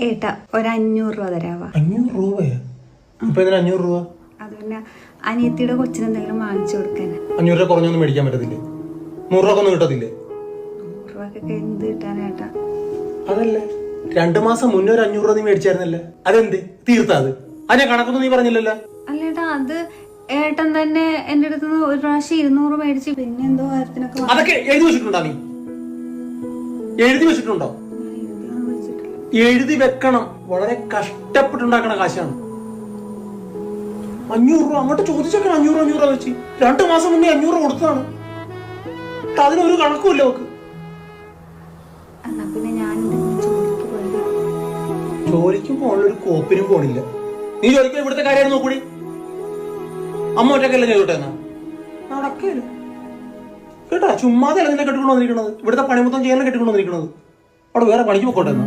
ഏട്ടാ ഒരു 500 രൂപ തരാവാ. 500 രൂപയോ? ഇപ്പൊ ഇതിന് 500 രൂപ? അത് പിന്നെ അനിയത്തിയുടെ കൊച്ചിന് എന്തെങ്കിലും വാങ്ങിച്ചു കൊടുക്കാൻ. 500 രൂപ കുറഞ്ഞൊന്നും മേടിക്കാൻ പറ്റത്തില്ലേ? 100 രൂപ ഒന്നും കിട്ടത്തില്ലേ? 100 രൂപക്കൊക്കെ എന്ത് കിട്ടാനേട്ടാ? അതല്ലേ 2 മാസം മുന്നേ ഒരു 500 രൂപ നീ മേടിച്ചായിരുന്നല്ലേ? അതെന്ത് തീർത്താ? അതിനെ കണക്കൊന്നും നീ പറഞ്ഞില്ലല്ലോ. അല്ലേട്ടാ, അത് ഏട്ടൻ തന്നെ എന്റെ അടുത്ത് ഒരു പ്രാവശ്യം 200 മേടിച്ച് പിന്നെ എന്തോ കാര്യത്തിനൊക്കെ അതൊക്കെ എഴുതി വെച്ചിട്ടുണ്ടോ? നീ എഴുതി വെച്ചിട്ടുണ്ടോ? എഴുതി വെക്കണം. വളരെ കഷ്ടപ്പെട്ടുണ്ടാക്കണ കാശാണ് 500 രൂപ. അങ്ങോട്ട് ചോദിച്ചൊക്കെ 500 രൂപ വെച്ച് 2 മാസം മുന്നേ 500 കൊടുത്തതാണ്. അതിനൊരു കണക്കുമില്ല നോക്ക്. എന്നാ പിന്നെ ഞാൻ ജോലിക്കും പോകാനുള്ളൊരു കോപ്പിനും പോണില്ല. നീ ജോലിക്കും ഇവിടുത്തെ കാര്യം നോക്കൂടി. അമ്മ ഒറ്റക്കല്ലേ ചെയ്തോട്ടെ എന്നാ നടക്കില്ല കേട്ടാ. ചുമ്മാതെ അല്ല നിന്നെ കെട്ടിക്കൊണ്ടു വന്നിരിക്കണത്. ഇവിടുത്തെ പണി മൊത്തം ചെയ്യാൻ കെട്ടിക്കൊണ്ടു വന്നിരിക്കണത്. അവിടെ വേറെ പണിക്ക് പോയിക്കോട്ടെ എന്നാ.